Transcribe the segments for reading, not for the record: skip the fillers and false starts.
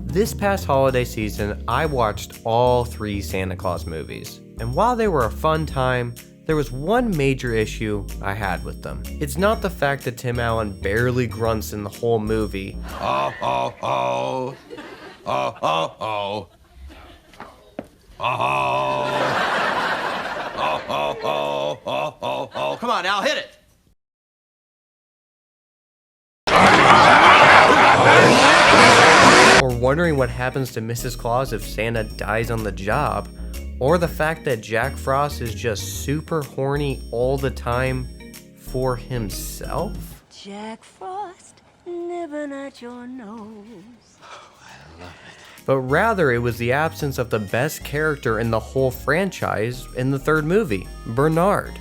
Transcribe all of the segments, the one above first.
This past holiday season, I watched all 3 Santa Claus movies, and while they were a fun time, there was one major issue I had with them. It's not the fact that Tim Allen barely grunts in the whole movie. Oh, oh, oh. Oh, oh, oh. Oh. Oh, oh, oh, oh, oh, oh. Come on now, hit it. Or wondering what happens to Mrs. Claus if Santa dies on the job. Or the fact that Jack Frost is just super horny all the time for himself. Jack Frost, nibbling at your nose. But rather, it was the absence of the best character in the whole franchise in the 3rd movie, Bernard.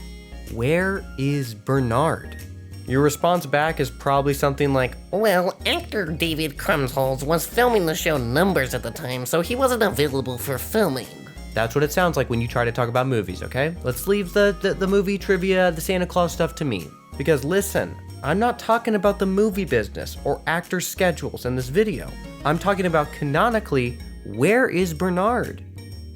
Where is Bernard? Your response back is probably something like, Well, actor David Krumholtz was filming the show Numbers at the time, so he wasn't available for filming. That's what it sounds like when you try to talk about movies, okay? Let's leave the movie trivia, the Santa Claus stuff to me. Because listen, I'm not talking about the movie business or actor schedules in this video. I'm talking about canonically, where is Bernard?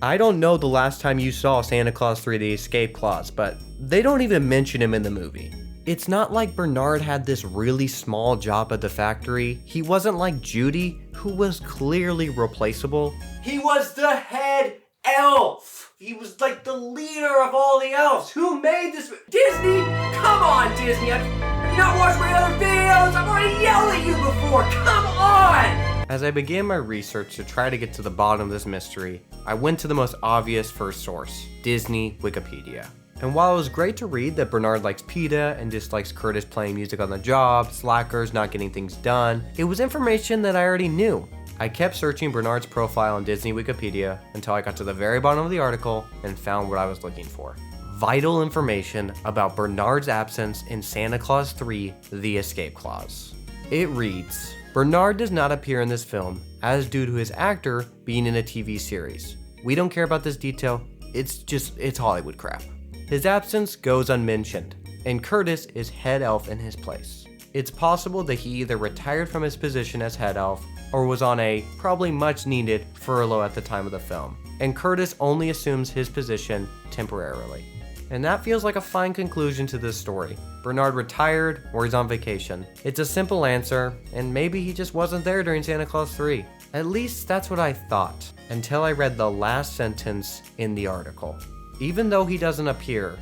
I don't know the last time you saw Santa Claus 3: The Escape Clause, but they don't even mention him in the movie. It's not like Bernard had this really small job at the factory. He wasn't like Judy, who was clearly replaceable. He was the head elf. He was like the leader of all the elves. Who made this? Disney? Come on, Disney. Have you not watched my other videos? I've already yelled at you before. Come on! As I began my research to try to get to the bottom of this mystery, I went to the most obvious first source, Disney Wikipedia. And while it was great to read that Bernard likes PETA and dislikes Curtis playing music on the job, slackers, not getting things done, it was information that I already knew. I kept searching Bernard's profile on Disney Wikipedia until I got to the very bottom of the article and found what I was looking for. Vital information about Bernard's absence in Santa Claus 3: The Escape Clause. It reads, Bernard does not appear in this film, as due to his actor being in a TV series. We don't care about this detail, it's Hollywood crap. His absence goes unmentioned, and Curtis is head elf in his place. It's possible that he either retired from his position as head elf or was on a probably much needed furlough at the time of the film, and Curtis only assumes his position temporarily. And that feels like a fine conclusion to this story. Bernard retired or he's on vacation. It's a simple answer, and maybe he just wasn't there during Santa Claus 3. At least that's what I thought, until I read the last sentence in the article. Even though he doesn't appear,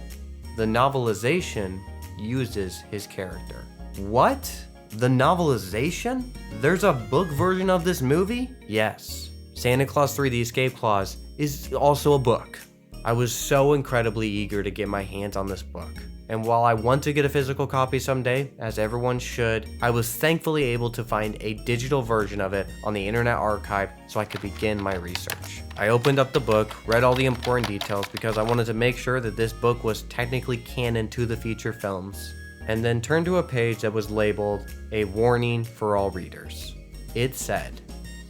the novelization uses his character. What? The novelization? There's a book version of this movie? Yes. Santa Claus 3: The Escape Clause is also a book. I was so incredibly eager to get my hands on this book. And while I want to get a physical copy someday, as everyone should, I was thankfully able to find a digital version of it on the Internet Archive so I could begin my research. I opened up the book, read all the important details because I wanted to make sure that this book was technically canon to the feature films, and then turned to a page that was labeled A Warning for All Readers. It said,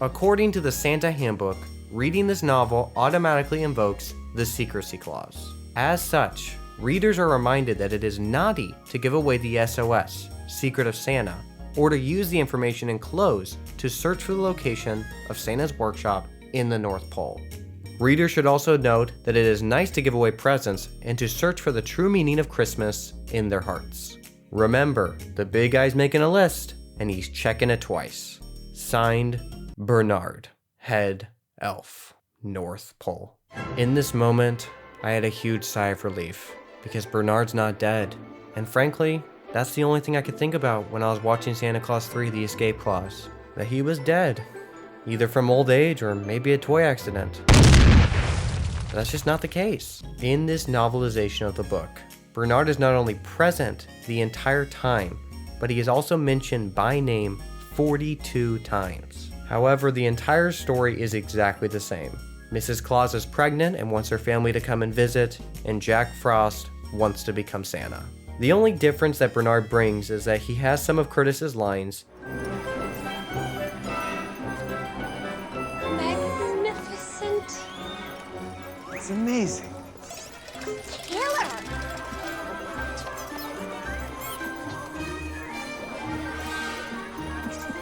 according to the Santa Handbook, reading this novel automatically invokes the secrecy clause. As such, readers are reminded that it is naughty to give away the SOS, Secret of Santa, or to use the information enclosed to search for the location of Santa's workshop in the North Pole. Readers should also note that it is nice to give away presents and to search for the true meaning of Christmas in their hearts. Remember, the big guy's making a list, and he's checking it twice. Signed, Bernard, Head Elf, North Pole. In this moment, I had a huge sigh of relief, because Bernard's not dead. And frankly, that's the only thing I could think about when I was watching Santa Claus 3: The Escape Clause. That he was dead. Either from old age or maybe a toy accident. But that's just not the case. In this novelization of the book, Bernard is not only present the entire time, but he is also mentioned by name 42 times. However, the entire story is exactly the same. Mrs. Claus is pregnant and wants her family to come and visit, and Jack Frost wants to become Santa. The only difference that Bernard brings is that he has some of Curtis's lines. Magnificent. It's amazing. Killer.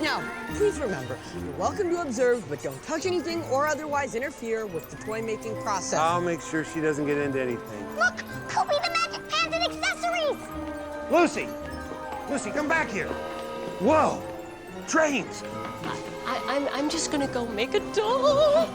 No, Please remember, you're welcome to observe, but don't touch anything or otherwise interfere with the toy-making process. I'll make sure she doesn't get into anything. Look! Kobe the magic pans and accessories! Lucy! Lucy, come back here. Whoa! Trains! I'm just gonna go make a doll.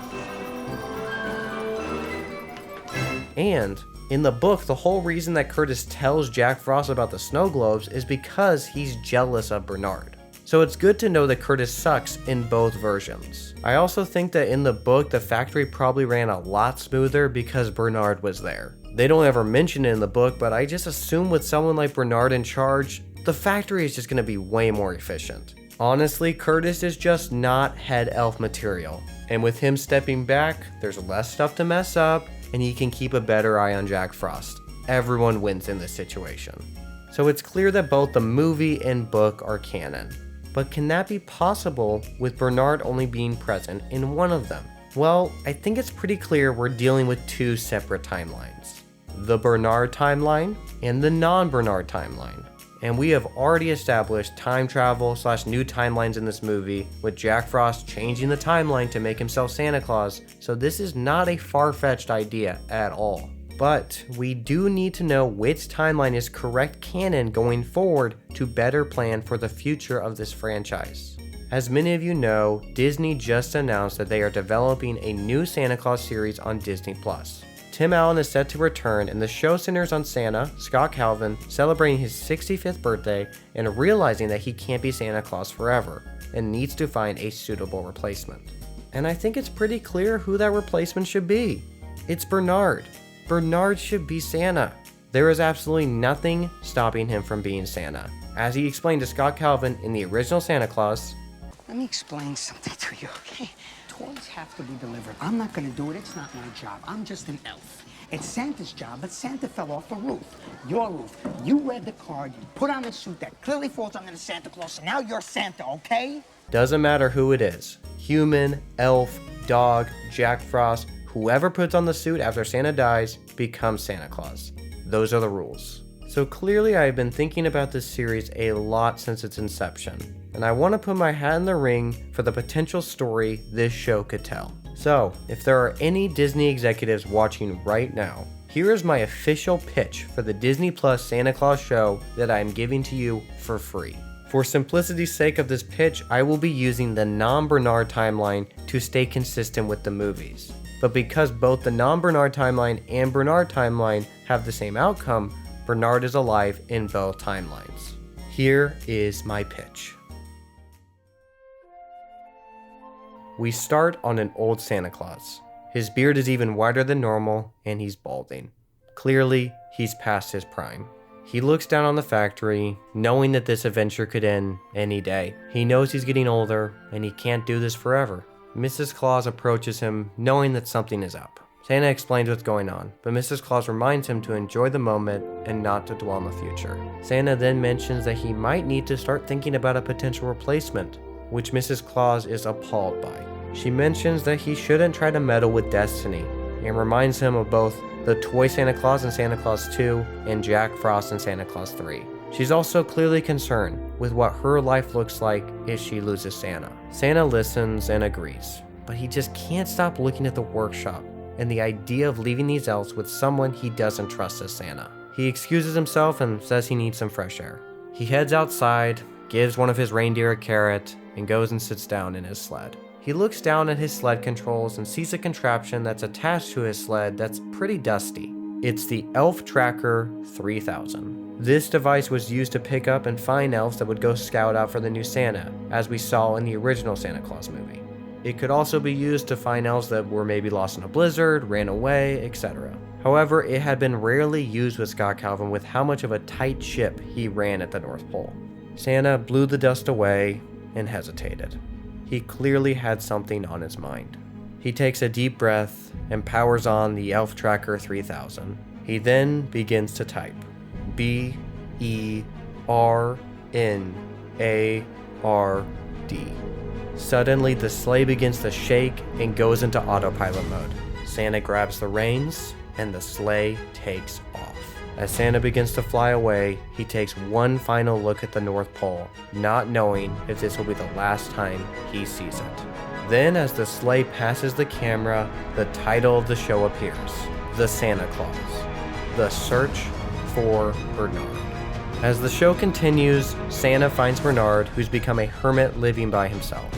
And in the book, the whole reason that Curtis tells Jack Frost about the snow globes is because he's jealous of Bernard. So it's good to know that Curtis sucks in both versions. I also think that in the book, the factory probably ran a lot smoother because Bernard was there. They don't ever mention it in the book, but I just assume with someone like Bernard in charge, the factory is just going to be way more efficient. Honestly, Curtis is just not head elf material. And with him stepping back, there's less stuff to mess up, and he can keep a better eye on Jack Frost. Everyone wins in this situation. So it's clear that both the movie and book are canon. But can that be possible with Bernard only being present in one of them? Well, I think it's pretty clear we're dealing with two separate timelines. The Bernard timeline and the non-Bernard timeline. And we have already established time travel / new timelines in this movie, with Jack Frost changing the timeline to make himself Santa Claus, so this is not a far-fetched idea at all. But we do need to know which timeline is correct canon going forward to better plan for the future of this franchise. As many of you know, Disney just announced that they are developing a new Santa Claus series on Disney+. Tim Allen is set to return, and the show centers on Santa, Scott Calvin, celebrating his 65th birthday and realizing that he can't be Santa Claus forever and needs to find a suitable replacement. And I think it's pretty clear who that replacement should be. It's Bernard. Bernard should be Santa. There is absolutely nothing stopping him from being Santa. As he explained to Scott Calvin in the original Santa Claus, let me explain something to you, okay? Toys have to be delivered. I'm not gonna do it. It's not my job. I'm just an elf. It's Santa's job, but Santa fell off the roof. Your roof. You read the card, you put on a suit that clearly falls under the Santa Claus, and now you're Santa, okay? doesn't matter who it is. Human, elf, dog, Jack Frost, whoever puts on the suit after Santa dies becomes Santa Claus. Those are the rules. So clearly I have been thinking about this series a lot since its inception, and I want to put my hat in the ring for the potential story this show could tell. So, if there are any Disney executives watching right now, here is my official pitch for the Disney Plus Santa Claus show that I am giving to you for free. For simplicity's sake of this pitch, I will be using the non-Bernard timeline to stay consistent with the movies. But because both the non-Bernard timeline and Bernard timeline have the same outcome, Bernard is alive in both timelines. Here is my pitch. We start on an old Santa Claus. His beard is even wider than normal, and he's balding. Clearly, he's past his prime. He looks down on the factory, knowing that this adventure could end any day. He knows he's getting older, and he can't do this forever. Mrs. Claus approaches him, knowing that something is up. Santa explains what's going on, but Mrs. Claus reminds him to enjoy the moment and not to dwell on the future. Santa then mentions that he might need to start thinking about a potential replacement, which Mrs. Claus is appalled by. She mentions that he shouldn't try to meddle with destiny, and reminds him of both the toy Santa Claus in Santa Claus 2 and Jack Frost in Santa Claus 3. She's also clearly concerned with what her life looks like if she loses Santa. Santa listens and agrees, but he just can't stop looking at the workshop and the idea of leaving these elves with someone he doesn't trust as Santa. He excuses himself and says he needs some fresh air. He heads outside, gives one of his reindeer a carrot, and goes and sits down in his sled. He looks down at his sled controls and sees a contraption that's attached to his sled that's pretty dusty. It's the Elf Tracker 3000. This device was used to pick up and find elves that would go scout out for the new Santa, as we saw in the original Santa Claus movie. It could also be used to find elves that were maybe lost in a blizzard, ran away, etc. However, it had been rarely used with Scott Calvin with how much of a tight ship he ran at the North Pole. Santa blew the dust away and hesitated. He clearly had something on his mind. He takes a deep breath and powers on the Elf Tracker 3000. He then begins to type BERNARD. Suddenly, the sleigh begins to shake and goes into autopilot mode. Santa grabs the reins and the sleigh takes off. As Santa begins to fly away, he takes one final look at the North Pole, not knowing if this will be the last time he sees it. Then, as the sleigh passes the camera, the title of the show appears, The Santa Claus, The Search for Bernard. As the show continues, Santa finds Bernard, who's become a hermit living by himself.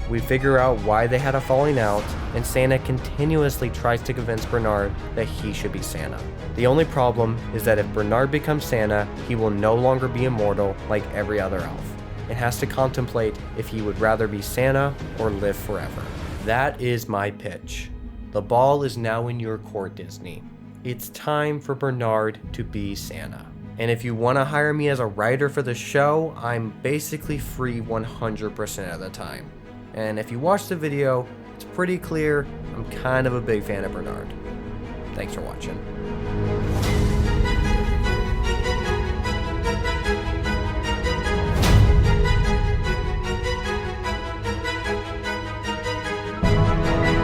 We figure out why they had a falling out, and Santa continuously tries to convince Bernard that he should be Santa. The only problem is that if Bernard becomes Santa, he will no longer be immortal like every other elf, and has to contemplate if he would rather be Santa or live forever. That is my pitch. The ball is now in your court, Disney. It's time for Bernard to be Santa. And if you want to hire me as a writer for the show, I'm basically free 100% of the time. And if you watch the video, it's pretty clear I'm kind of a big fan of Bernard. Thanks for watching.